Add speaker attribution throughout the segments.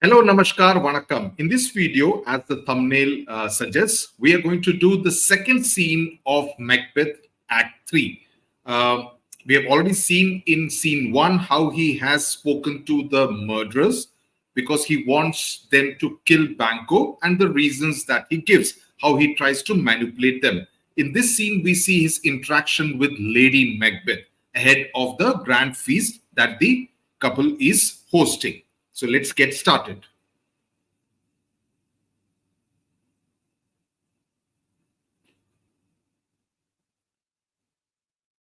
Speaker 1: Hello, Namaskar, Vanakkam. In this video, as the thumbnail suggests, we are going to do the second scene of Macbeth Act 3. We have already seen in scene 1 how he has spoken to the murderers because he wants them to kill Banquo and the reasons that he gives, how he tries to manipulate them. In this scene, we see his interaction with Lady Macbeth ahead of the grand feast that the couple is hosting. So let's get started.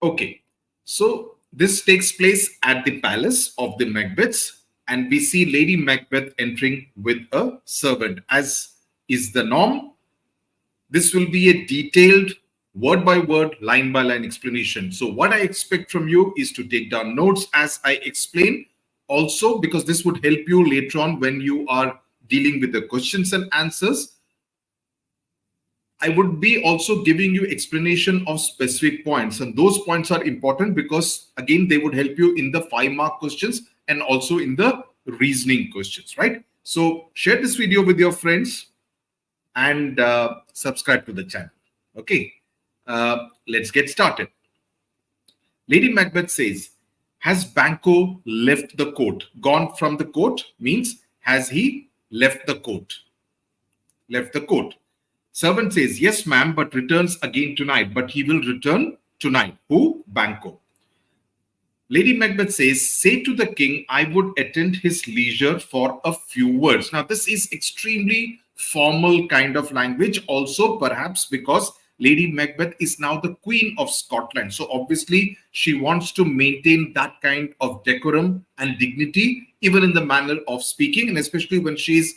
Speaker 1: Okay, so this takes place at the palace of the Macbeths, and we see Lady Macbeth entering with a servant. As is the norm, this will be a detailed word by word, line by line explanation. So what I expect from you is to take down notes as I explain. Also, because this would help you later on when you are dealing with the questions and answers. I would be also giving you explanation of specific points, and those points are important because again they would help you in the 5-mark questions and also in the reasoning questions, right? So share this video with your friends and subscribe to the channel. Okay, let's get started. Lady Macbeth says, has Banquo left the court? Gone from the court means has he left the court? Left the court. Servant says, yes, ma'am, but returns again tonight. But he will return tonight. Who? Banquo. Lady Macbeth says, say to the king, I would attend his leisure for a few words. Now, this is extremely formal kind of language. Also, perhaps because Lady Macbeth is now the Queen of Scotland. So obviously, she wants to maintain that kind of decorum and dignity, even in the manner of speaking, and especially when she's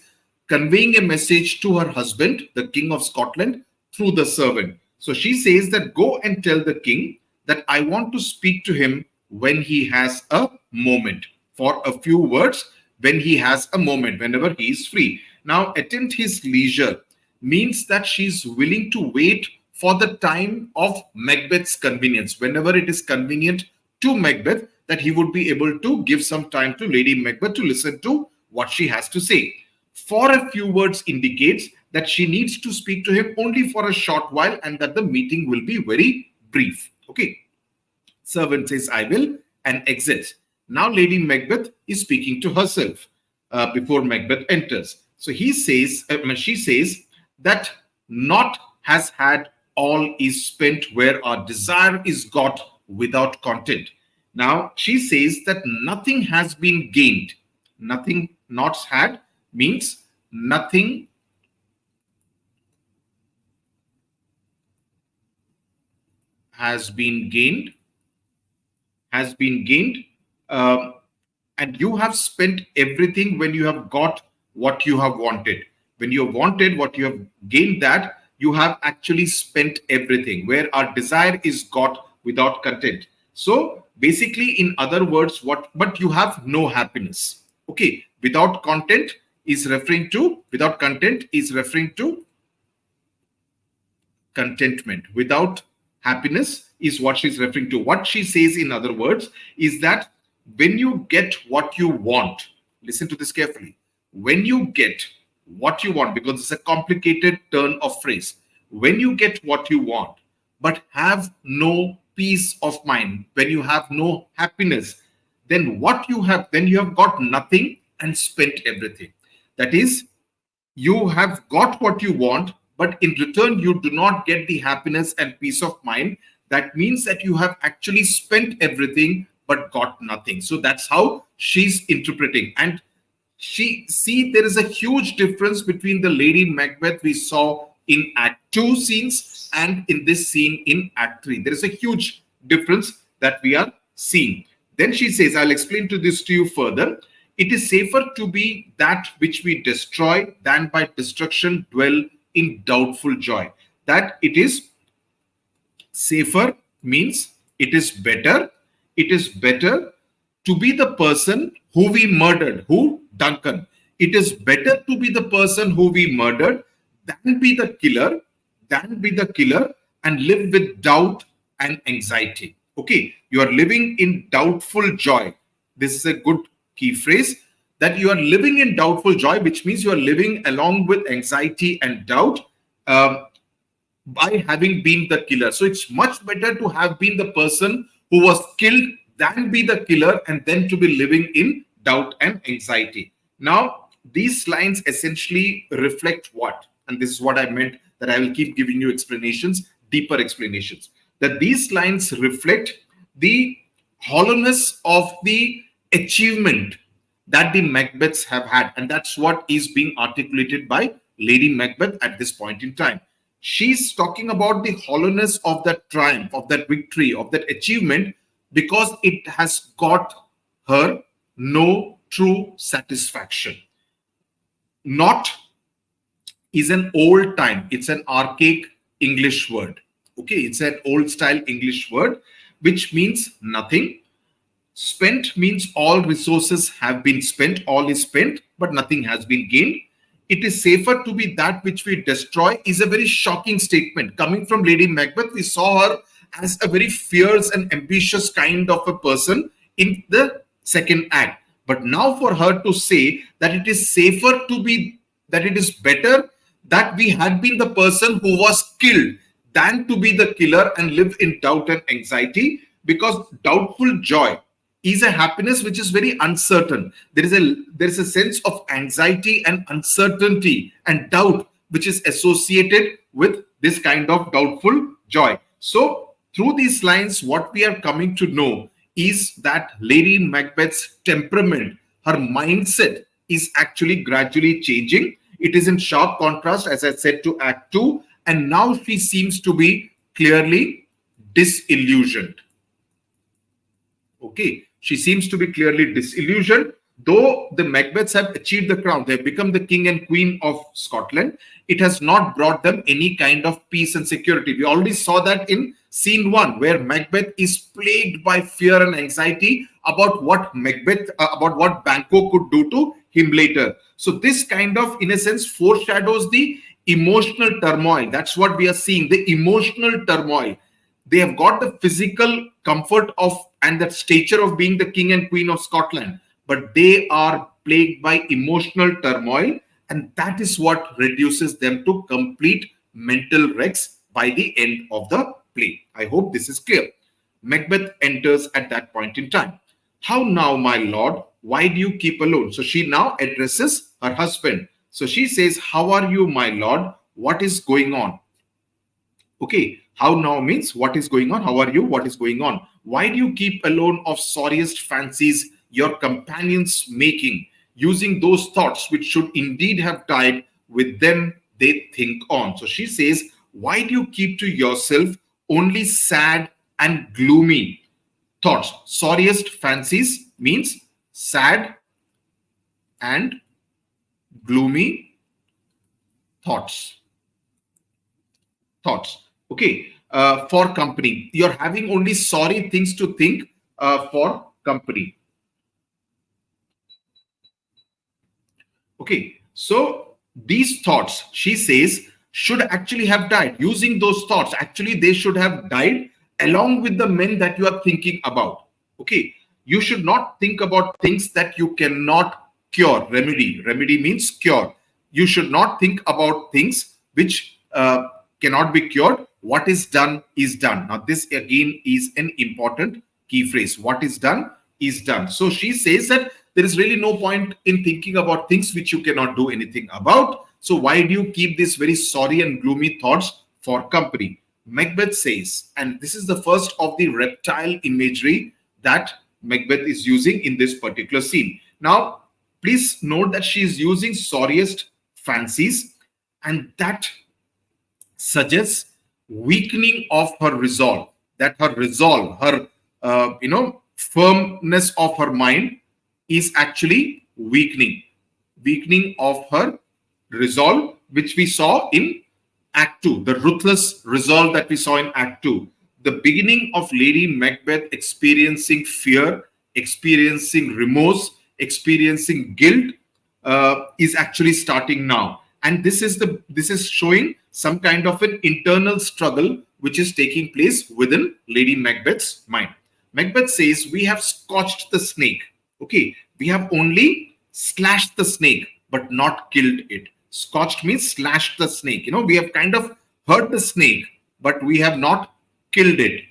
Speaker 1: conveying a message to her husband, the King of Scotland, through the servant. So she says that go and tell the king that I want to speak to him when he has a moment, for a few words, when he has a moment, whenever he is free. Now, attend his leisure means that she's willing to wait for the time of Macbeth's convenience. Whenever it is convenient to Macbeth, that he would be able to give some time to Lady Macbeth to listen to what she has to say. For a few words indicates that she needs to speak to him only for a short while and that the meeting will be very brief. Okay. Servant says, I will, and exits. Now Lady Macbeth is speaking to herself before Macbeth enters. So she says that not has had all is spent where our desire is got without content. Now she says that nothing has been gained. Nothing not had means nothing has been gained, and you have spent everything when you have got what you have wanted. When you have wanted what you have gained, that you have actually spent everything, where our desire is got without content. So basically, in other words, but you have no happiness. Okay, without content is referring to contentment. Without happiness is what she's referring to. What she says, in other words, is that when you get what you want, listen to this carefully. When you get what you want, because it's a complicated turn of phrase, when you get what you want, but have no peace of mind, when you have no happiness, then you have got nothing and spent everything. That is, you have got what you want, but in return, you do not get the happiness and peace of mind. That means that you have actually spent everything, but got nothing. So that's how she's interpreting. And there is a huge difference between the Lady Macbeth we saw in Act 2 scenes and in this scene in Act 3. There is a huge difference that we are seeing. Then she says, I'll explain this to you further. It is safer to be that which we destroy than by destruction dwell in doubtful joy. That it is safer means it is better. It is better to be the person who we murdered. Who? Duncan. It is better to be the person who we murdered than be the killer, and live with doubt and anxiety. Okay, you are living in doubtful joy. This is a good key phrase. that you are living in doubtful joy, which means you are living along with anxiety and doubt, um, by having been the killer. So it's much better to have been the person who was killed than be the killer and then to be living in doubt and anxiety. Now, these lines essentially reflect what? And this is what I meant, that I will keep giving you explanations, deeper explanations. That these lines reflect the hollowness of the achievement that the Macbeths have had. And that's what is being articulated by Lady Macbeth at this point in time. She's talking about the hollowness of that triumph, of that victory, of that achievement, because it has got her no true satisfaction. Not is an old time, it's an archaic English word. Okay, it's an old style English word, which means nothing. Spent means all resources have been spent, all is spent, but nothing has been gained. It is safer to be that which we destroy is a very shocking statement. Coming from Lady Macbeth, we saw her as a very fierce and ambitious kind of a person in the second act. But now for her to say that it is safer to be, that it is better that we had been the person who was killed than to be the killer and live in doubt and anxiety, because doubtful joy is a happiness which is very uncertain. There is a sense of anxiety and uncertainty and doubt which is associated with this kind of doubtful joy. So through these lines, what we are coming to know is that Lady Macbeth's temperament, her mindset, is actually gradually changing. It is in sharp contrast, as I said, to Act 2, and now she seems to be clearly disillusioned. Okay, she seems to be clearly disillusioned. Though the Macbeths have achieved the crown, they have become the king and queen of Scotland, it has not brought them any kind of peace and security. We already saw that in scene 1, where Macbeth is plagued by fear and anxiety about what Banquo could do to him later. So this kind of, in a sense, foreshadows the emotional turmoil. That's what we are seeing, the emotional turmoil. They have got the physical comfort of and the stature of being the king and queen of Scotland, but they are plagued by emotional turmoil, and that is what reduces them to complete mental wrecks by the end of the play. I hope this is clear. Macbeth enters at that point in time. How now, my lord? Why do you keep alone? So she now addresses her husband. So she says, how are you, my lord? What is going on? Okay, how now means what is going on? How are you? What is going on? Why do you keep alone of sorriest fancies your companions making, using those thoughts which should indeed have died, with them they think on? So she says, why do you keep to yourself only sad and gloomy thoughts? Sorriest fancies means sad and gloomy thoughts. Okay, for company. You're having only sorry things to think for company. Okay, so these thoughts, she says, should actually have died. Using those thoughts, actually they should have died along with the men that you are thinking about. Okay, you should not think about things that you cannot cure. Remedy means cure. You should not think about things which cannot be cured. What is done is done. Now this again is an important key phrase. What is done is done. So she says that there is really no point in thinking about things which you cannot do anything about. So why do you keep these very sorry and gloomy thoughts for company? Macbeth says, and this is the first of the reptile imagery that Macbeth is using in this particular scene. Now, please note that she is using sorriest fancies, and that suggests weakening of her resolve. That her resolve, her firmness of her mind is actually weakening of her resolve, which we saw in Act 2, the ruthless resolve that we saw in Act 2. The beginning of Lady Macbeth experiencing fear, experiencing remorse, experiencing guilt is actually starting now. And this is showing some kind of an internal struggle which is taking place within Lady Macbeth's mind. Macbeth says, we have scotched the snake. Okay, we have only slashed the snake, but not killed it. Scotched means slashed the snake. We have kind of hurt the snake, but we have not killed it.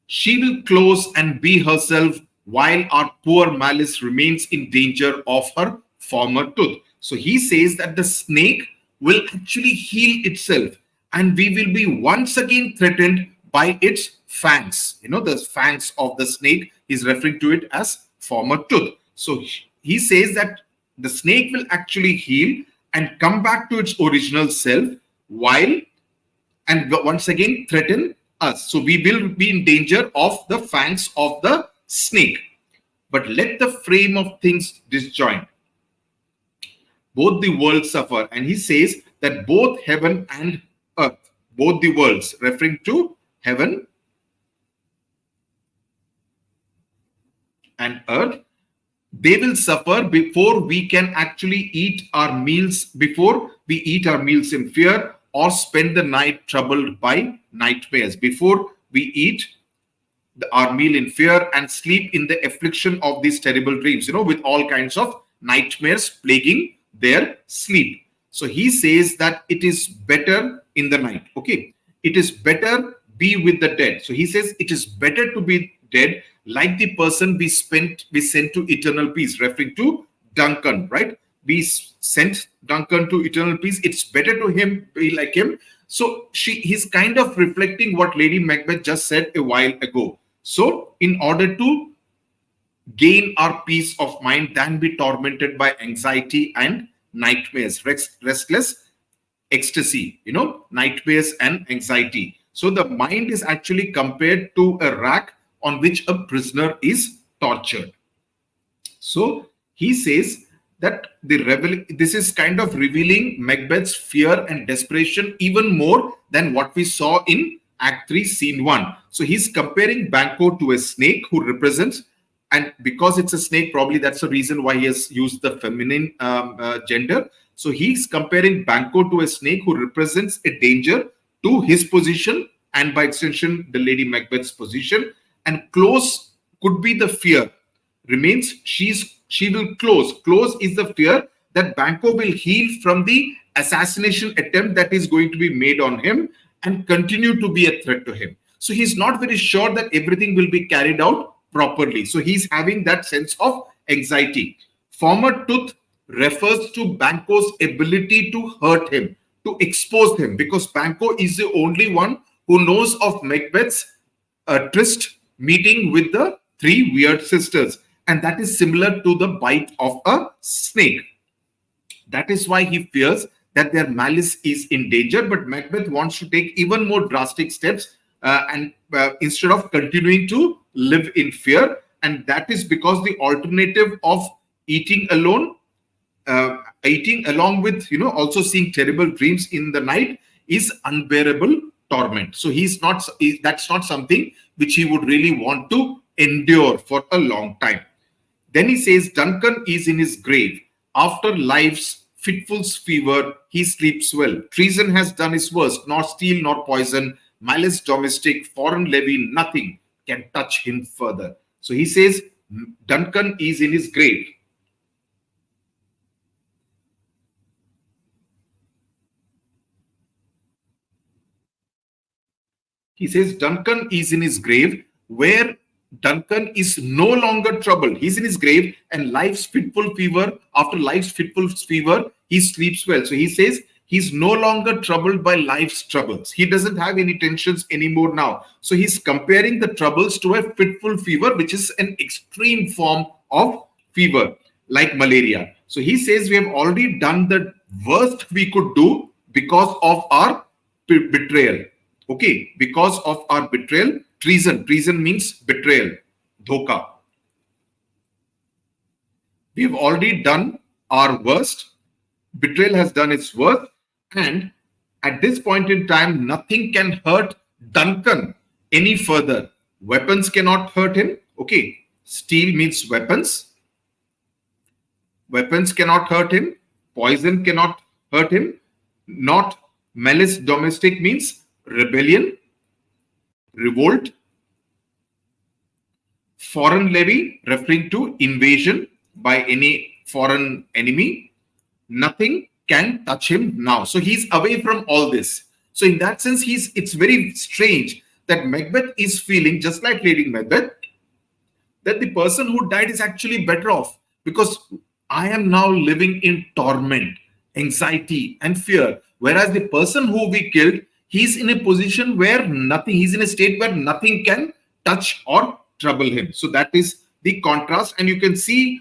Speaker 1: She will close and be herself while our poor Malice remains in danger of her former tooth. So he says that the snake will actually heal itself and we will be once again threatened by its fangs. The fangs of the snake is referring to it as former tooth. So he says that the snake will actually heal and come back to its original self while and once again threaten us. So we will be in danger of the fangs of the snake. But let the frame of things disjoin. Both the worlds suffer. And he says that both heaven and earth, both the worlds, referring to heaven and earth, they will suffer before we can actually eat our meals, before we eat our meals in fear or spend the night troubled by nightmares, before we eat our meal in fear and sleep in the affliction of these terrible dreams, with all kinds of nightmares plaguing their sleep. So he says that it is better in the night. Okay. It is better be with the dead. So he says it is better to be dead like the person we sent to eternal peace, referring to Duncan, right? We sent Duncan to eternal peace. It's better to him be like him. So he's kind of reflecting what Lady Macbeth just said a while ago. So in order to gain our peace of mind than be tormented by anxiety and nightmares, restless ecstasy, nightmares and anxiety. So the mind is actually compared to a rack on which a prisoner is tortured. So he says that this is kind of revealing Macbeth's fear and desperation even more than what we saw in Act 3, Scene 1. So he's comparing Banquo to a snake who represents, and because it's a snake, probably that's the reason why he has used the feminine gender. So he's comparing Banquo to a snake who represents a danger to his position and by extension, the Lady Macbeth's position. And close could be the fear. Remains, she will close. Close is the fear that Banquo will heal from the assassination attempt that is going to be made on him and continue to be a threat to him. So he's not very sure that everything will be carried out properly. So he's having that sense of anxiety. Former tooth refers to Banquo's ability to hurt him, to expose him, because Banquo is the only one who knows of Macbeth's tryst meeting with the three weird sisters. And that is similar to the bite of a snake. That is why he fears that their malice is in danger. But Macbeth wants to take even more drastic steps and instead of continuing to live in fear. And that is because the alternative of eating alone, eating along with, also seeing terrible dreams in the night is unbearable torment. So that's not something which he would really want to endure for a long time. Then he says, Duncan is in his grave. After life's fitful fever, he sleeps well. Treason has done his worst, nor steel nor poison, malice domestic, foreign levy, nothing can touch him further. So he says, Duncan is in his grave. He says, Duncan is in his grave, where Duncan is no longer troubled. He's in his grave, and life's fitful fever, after life's fitful fever, he sleeps well. So he says he's no longer troubled by life's troubles. He doesn't have any tensions anymore now. So he's comparing the troubles to a fitful fever, which is an extreme form of fever, like malaria. So he says we have already done the worst we could do because of our betrayal. Okay, because of our betrayal. Treason means betrayal, dhoka. We have already done our worst. Betrayal has done its worst. And at this point in time, nothing can hurt Duncan any further. Weapons cannot hurt him. Okay, steel means weapons. Weapons cannot hurt him. Poison cannot hurt him. Not malice domestic means rebellion, revolt. Foreign levy, referring to invasion by any foreign enemy. Nothing can touch him now. So he's away from all this. So in that sense, it's very strange that Macbeth is feeling just like Lady Macbeth, that the person who died is actually better off, because I am now living in torment, anxiety, and fear. Whereas the person who we killed, he's in a position where nothing, he's in a state where nothing can touch or trouble him. So that is the contrast, and you can see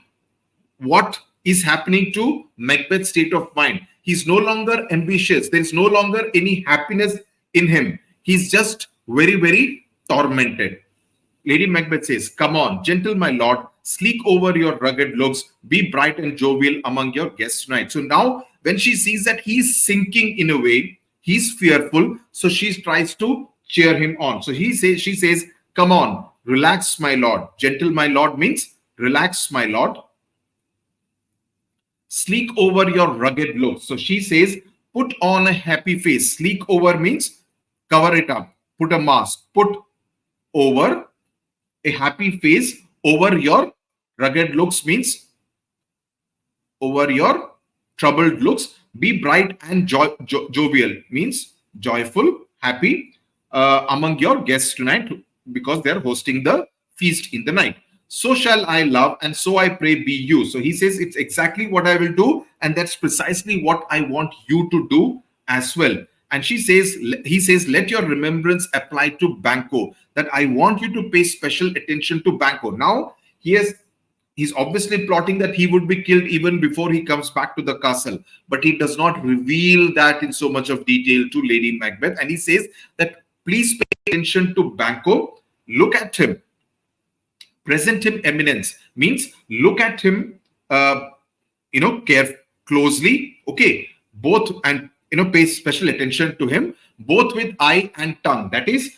Speaker 1: what is happening to Macbeth's state of mind. He's no longer ambitious. There is no longer any happiness in him. He's just very, very tormented. Lady Macbeth says, "Come on, gentle my lord, sleek over your rugged looks, be bright and jovial among your guests tonight." So now, when she sees that he's sinking in a way, he's fearful, so she tries to cheer him on. So she says, "Come on, relax, my lord." Gentle my lord means relax, my lord. Sleek over your rugged looks. So she says, put on a happy face. Sleek over means cover it up, put a mask, put over a happy face over your rugged looks means over your troubled looks. Be bright and jovial means joyful, happy among your guests tonight, because they're hosting the feast in the night. So shall I love, and so I pray be you. So he says it's exactly what I will do, and that's precisely what I want you to do as well. And he says, let your remembrance apply to Banquo, that I want you to pay special attention to Banquo. Now, he's obviously plotting that he would be killed even before he comes back to the castle, but he does not reveal that in so much of detail to Lady Macbeth. And he says that please pay attention to Banquo, look at him, present him eminence, means look at him, care closely, okay, both, and pay special attention to him, both with eye and tongue. That is,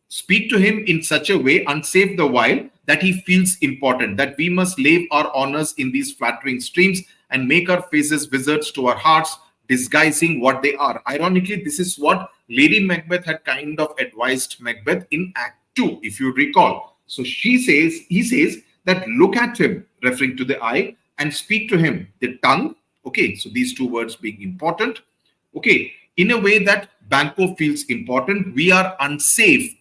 Speaker 1: speak to him in such a way, unsafe the while, that he feels important, that we must lave our honors in these flattering streams and make our faces visitors to our hearts, disguising what they are. Ironically, this is what Lady Macbeth had kind of advised Macbeth in Act 2, if you recall. So he says that look at him, referring to the eye, and speak to him, the tongue. Okay, so these two words being important. Okay, in a way that Banquo feels important. We are unsafe.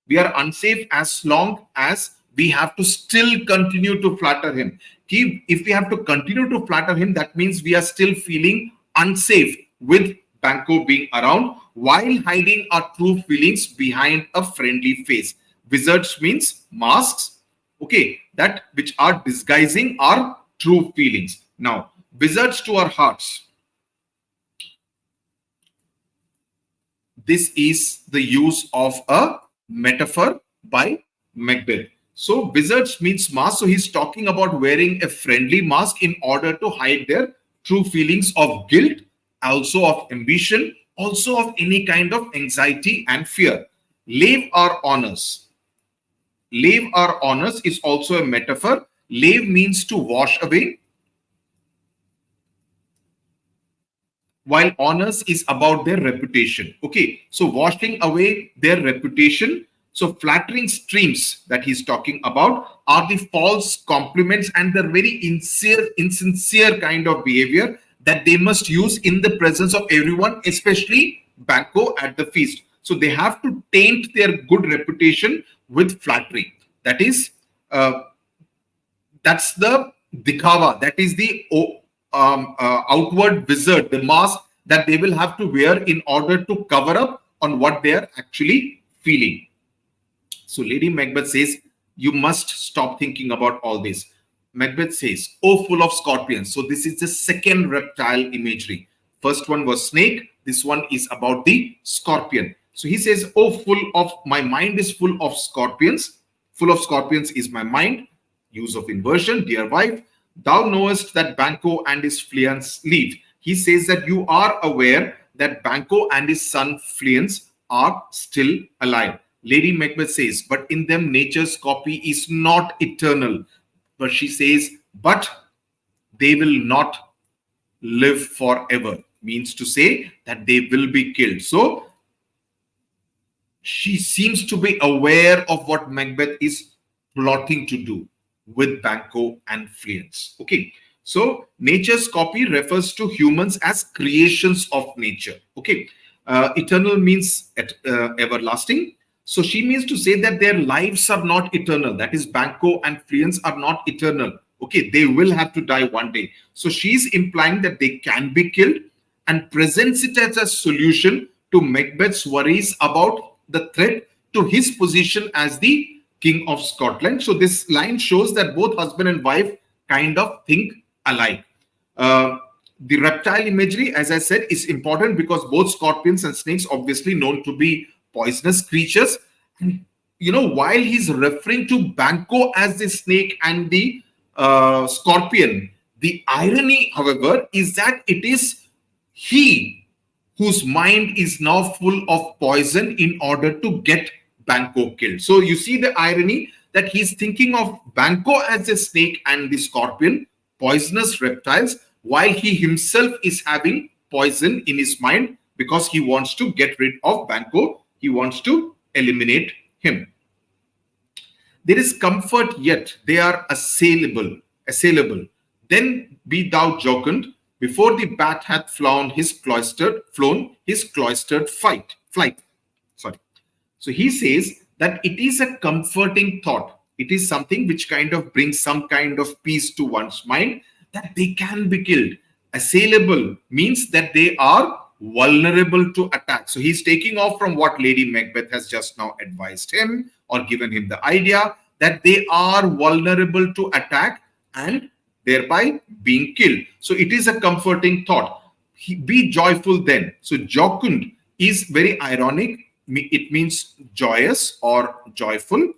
Speaker 1: We are unsafe as long as we have to still continue to flatter him. If we have to continue to flatter him, that means we are still feeling unsafe with Banquo being around, while hiding our true feelings behind a friendly face. Wizards means masks, okay, that which are disguising our true feelings. Now, wizards to our hearts. This is the use of a metaphor by Macbeth. So, wizards means mask. So, he's talking about wearing a friendly mask in order to hide their true feelings of guilt, also of ambition, also of any kind of anxiety and fear. Lave our honors. Lave our honors is also a metaphor. Lave means to wash away, while honors is about their reputation. Okay, so washing away their reputation. So flattering streams that he's talking about are the false compliments and the very insincere kind of behavior that they must use in the presence of everyone, especially Banquo at the feast. So they have to taint their good reputation with flattery. That is, that's the dikhawa. That is the outward wizard, the mask that they will have to wear in order to cover up on what they are actually feeling. So Lady Macbeth says, you must stop thinking about all this. Macbeth says, oh, full of scorpions. So this is the second reptile imagery. First one was snake. This one is about the scorpion. So he says, oh, my mind is full of scorpions. Full of scorpions is my mind. Use of inversion, dear wife. Thou knowest that Banquo and his Fleance leave. He says that you are aware that Banquo and his son Fleance are still alive. Lady Macbeth says, but in them nature's copy is not eternal. But she says, but they will not live forever. Means to say that they will be killed. So she seems to be aware of what Macbeth is plotting to do with Banquo and Fleance. Okay, so nature's copy refers to humans as creations of nature. Okay, eternal means everlasting. So she means to say that their lives are not eternal. That is, Banquo and Fleance are not eternal. Okay, they will have to die one day. So she's implying that they can be killed and presents it as a solution to Macbeth's worries about the threat to his position as the King of Scotland. So this line shows that both husband and wife kind of think alike. The reptile imagery, as I said, is important because both scorpions and snakes obviously known to be poisonous creatures. And while he's referring to Banquo as the snake and the scorpion, the irony, however, is that it is he whose mind is now full of poison in order to get Banquo killed. So you see the irony that he's thinking of Banquo as a snake and the scorpion, poisonous reptiles, while he himself is having poison in his mind because he wants to get rid of Banquo. He wants to eliminate him. There is comfort, yet they are assailable. Then be thou jocund, before the bat hath flown his cloistered flight. Sorry. So he says that it is a comforting thought. It is something which kind of brings some kind of peace to one's mind that they can be killed. Assailable means that they are vulnerable to attack. So he's taking off from what Lady Macbeth has just now advised him or given him the idea that they are vulnerable to attack and thereby being killed. So it is a comforting thought. Be joyful then. So jocund is very ironic. It means joyous or joyful.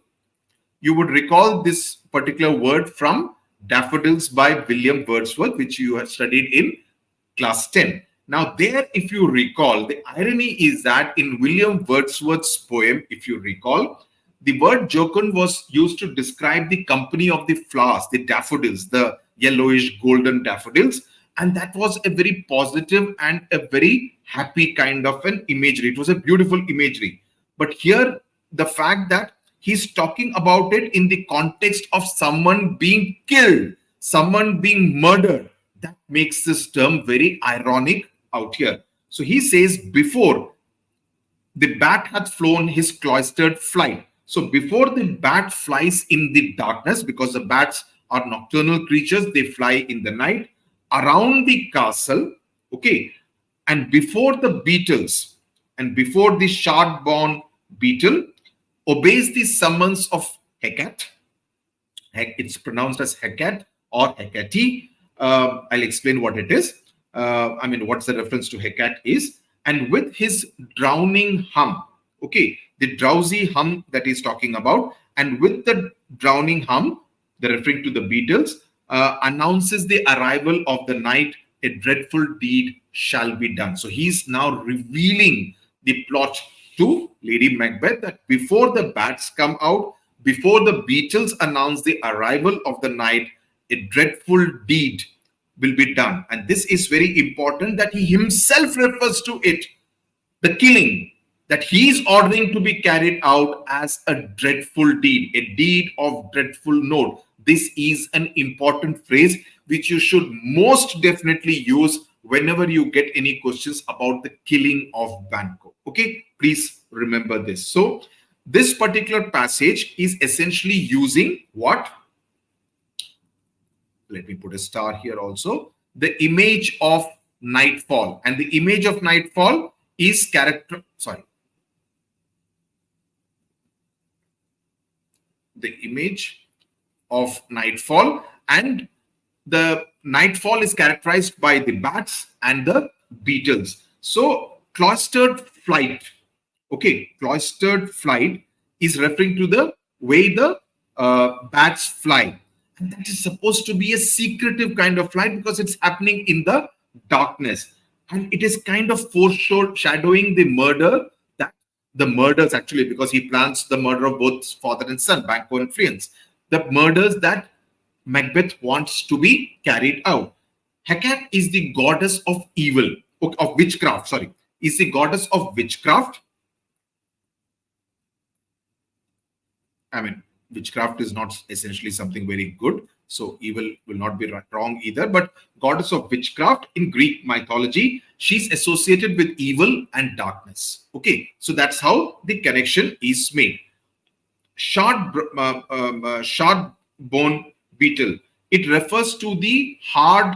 Speaker 1: You would recall this particular word from Daffodils by William Wordsworth, which you have studied in class 10. Now there, if you recall, the irony is that in William Wordsworth's poem, if you recall, the word jocund was used to describe the company of the flowers, the daffodils, the yellowish golden daffodils. And that was a very positive and a very happy kind of an imagery. It was a beautiful imagery. But here, the fact that he's talking about it in the context of someone being killed, someone being murdered, that makes this term very ironic out here. So he says, before the bat hath flown his cloistered flight. So before the bat flies in the darkness, because the bats are nocturnal creatures, they fly in the night, around the castle, okay, and before the beetles, and before the shard-born beetle obeys the summons of Hecate. It's pronounced as Hecate or Hecate. I'll explain what it is. What's the reference to Hecate is. And with his drowning hum, okay, the drowsy hum that he's talking about, and with the drowning hum, they're referring to the beetles, announces the arrival of the night, a dreadful deed shall be done. So he's now revealing the plot to Lady Macbeth that before the bats come out, before the beetles announce the arrival of the night, a dreadful deed will be done. And this is very important that he himself refers to it, the killing that he is ordering to be carried out as a dreadful deed, a deed of dreadful note. This is an important phrase which you should most definitely use whenever you get any questions about the killing of Banquo. Okay, please remember this. So this particular passage is essentially using what? Let me put a star here also. The image of nightfall. And the image of nightfall is the image of nightfall, and the nightfall is characterized by the bats and the beetles. So cloistered flight, okay, cloistered flight is referring to the way the bats fly, and that is supposed to be a secretive kind of flight because it's happening in the darkness, and it is kind of foreshadowing the murders actually, because he plans the murder of both father and son, Banquo and Fleance, the murders that Macbeth wants to be carried out. Hecate is the goddess of evil, of witchcraft, is the goddess of witchcraft. witchcraft is not essentially something very good. So evil will not be wrong either. But goddess of witchcraft in Greek mythology, she's associated with evil and darkness. Okay, so that's how the connection is made. Shard bone beetle. It refers to the hard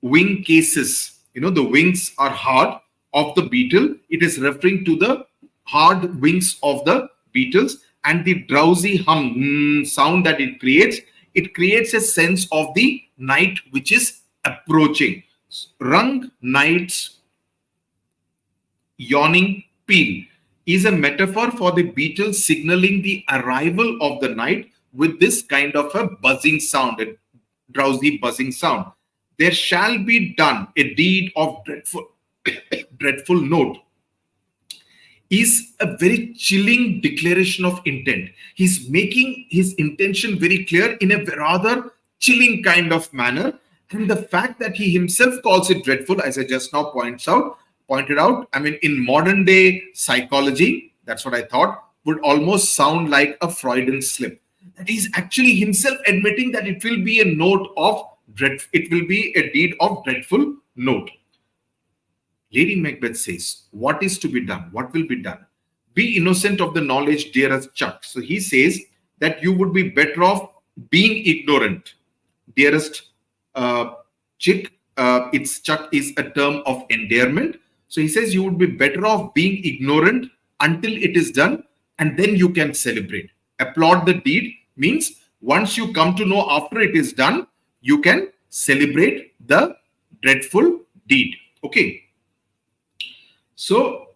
Speaker 1: wing cases. The wings are hard of the beetle. It is referring to the hard wings of the beetles, and the drowsy hum sound that it creates a sense of the night which is approaching. Rung night's yawning peal is a metaphor for the beetles signaling the arrival of the night with this kind of a buzzing sound, a drowsy buzzing sound. There shall be done a deed of dreadful note is a very chilling declaration of intent. He's making his intention very clear in a rather chilling kind of manner. And the fact that he himself calls it dreadful, as I just now pointed out, I mean, in modern day psychology, that's what I thought, would almost sound like a Freudian slip. That he's actually himself admitting that it will be a note of dread, it will be a deed of dreadful note. Lady Macbeth says, what is to be done? What will be done? Be innocent of the knowledge, dearest Chuck. So he says that you would be better off being ignorant. Dearest chick, its Chuck is a term of endearment. So he says you would be better off being ignorant until it is done, and then you can celebrate. Applaud the deed means once you come to know after it is done, you can celebrate the dreadful deed. Okay. So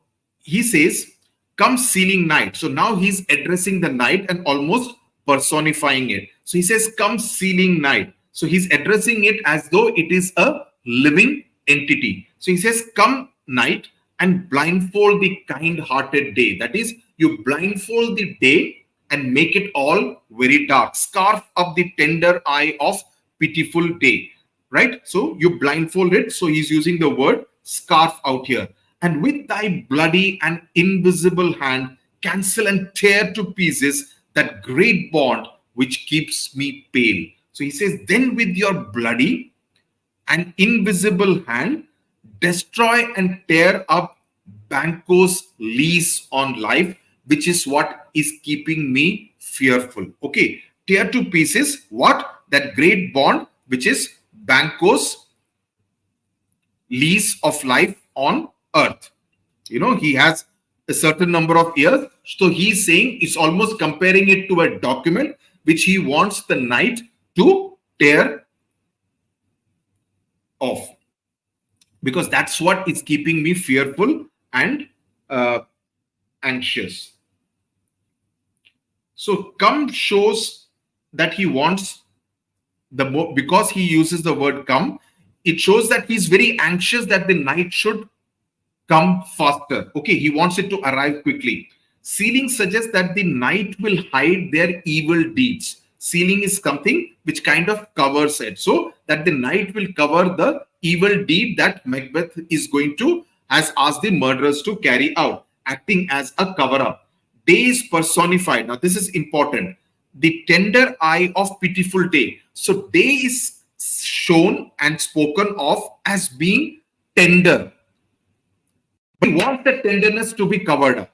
Speaker 1: he says, come sealing night. So now he's addressing the night and almost personifying it. So he says, come sealing night. So he's addressing it as though it is a living entity. So he says, come night and blindfold the kind-hearted day. That is, you blindfold the day and make it all very dark. Scarf up the tender eye of pitiful day. Right? So you blindfold it. So he's using the word scarf out here. And with thy bloody and invisible hand, cancel and tear to pieces that great bond which keeps me pale. So he says, then with your bloody and invisible hand, destroy and tear up Banquo's lease on life, which is what is keeping me fearful. Okay, tear to pieces what? That great bond, which is Banquo's lease of life on earth. He has a certain number of years. So he's saying it's almost comparing it to a document which he wants the knight to tear off. Because that's what is keeping me fearful and anxious. So come shows that he wants because he uses the word come, it shows that he's very anxious that the night should come faster. Okay, he wants it to arrive quickly. Sealing suggests that the night will hide their evil deeds. Sealing is something which kind of covers it. So that the night will cover the evil deed that Macbeth is going to, has asked the murderers to carry out, acting as a cover-up. Day is personified. Now this is important. The tender eye of pitiful day. So day is shown and spoken of as being tender. He wants the tenderness to be covered up.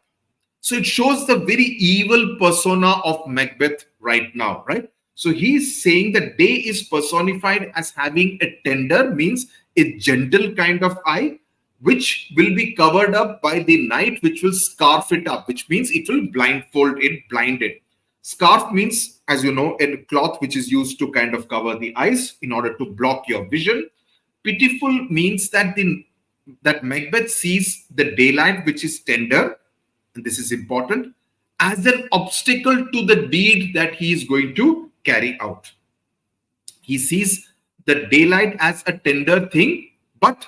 Speaker 1: So it shows the very evil persona of Macbeth right now, right? So he's saying that day is personified as having a tender, means a gentle kind of eye, which will be covered up by the night, which will scarf it up, which means it will blindfold it, blind it. Scarf means, as you know, a cloth which is used to kind of cover the eyes in order to block your vision. Pitiful means that that Macbeth sees the daylight, which is tender, and this is important, as an obstacle to the deed that he is going to carry out. He sees the daylight as a tender thing, but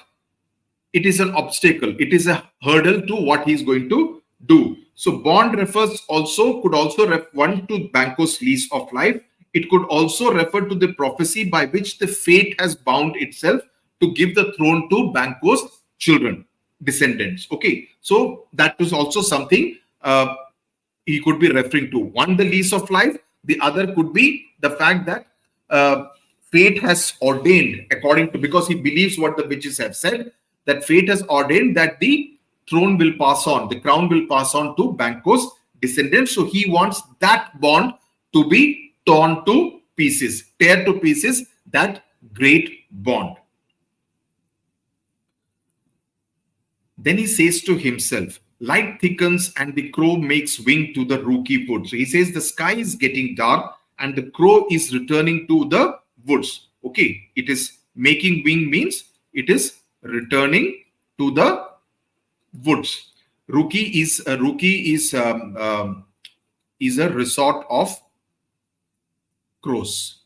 Speaker 1: it is an obstacle. It is a hurdle to what he is going to do. So bond could also refer to Banquo's lease of life. It could also refer to the prophecy by which the fate has bound itself to give the throne to Banquo's children, descendants. Okay, so that was also something he could be referring to. One, the lease of life. The other could be the fact that fate has ordained, according to, because he believes what the witches have said, that fate has ordained that the throne will pass on, the crown will pass on to Banquo's descendants. So he wants that bond to be torn to pieces, tear to pieces that great bond. Then he says to himself, light thickens and the crow makes wing to the rooky wood. So he says the sky is getting dark and the crow is returning to the woods. Okay, it is making wing means it is returning to the woods. Rookie is a resort of crows,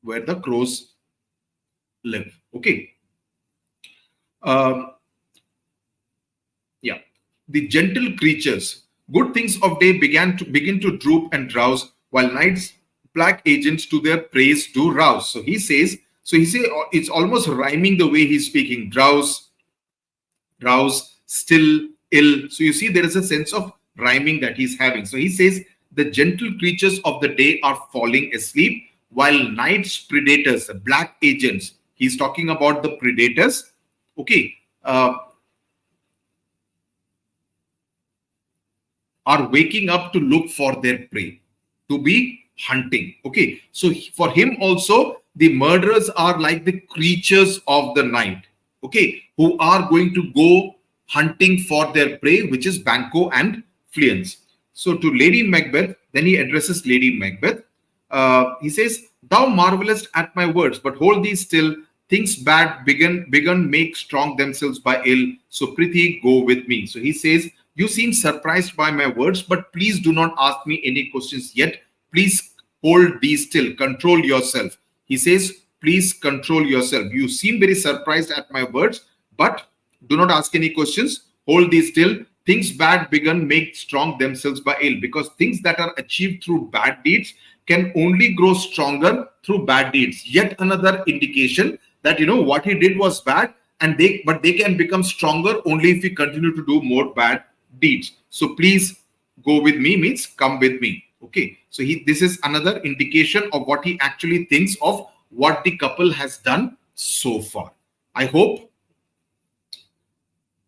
Speaker 1: where the crows live. Okay. Yeah. The gentle creatures, good things of day begin to droop and drowse, while night's black agents to their praise do rouse. So he says, it's almost rhyming the way he's speaking. Drowse, rouse, still, ill. So you see there is a sense of rhyming that he's having. So he says the gentle creatures of the day are falling asleep, while night's predators, the black agents, he's talking about the predators, okay, are waking up to look for their prey, to be hunting. Okay, so for him also, the murderers are like the creatures of the night, okay, who are going to go hunting for their prey, which is Banquo and Fleance. So to Lady Macbeth, then he addresses Lady Macbeth. He says, thou marvelest at my words, but hold thee still. Things bad begun make strong themselves by ill. So prithee, go with me. So he says, you seem surprised by my words, but please do not ask me any questions yet. Please hold thee still. Control yourself. He says, please control yourself. You seem very surprised at my words, but do not ask any questions. Hold thee still. Things bad begun make strong themselves by ill, because things that are achieved through bad deeds can only grow stronger through bad deeds. Yet another indication that, what he did was bad, but they can become stronger only if we continue to do more bad deeds. So please go with me means come with me. Okay. So this is another indication of what he actually thinks of what the couple has done so far. I hope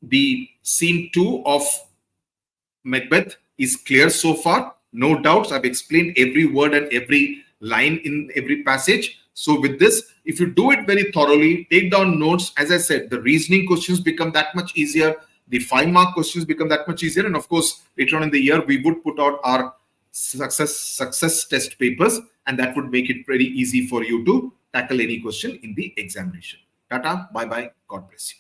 Speaker 1: the scene 2 of Macbeth is clear so far. No doubts. I've explained every word and every line in every passage. So with this, if you do it very thoroughly, take down notes, as I said, the reasoning questions become that much easier. The 5-mark questions become that much easier. And of course, later on in the year, we would put out our success test papers, and that would make it very easy for you to tackle any question in the examination. Tata, bye-bye. God bless you.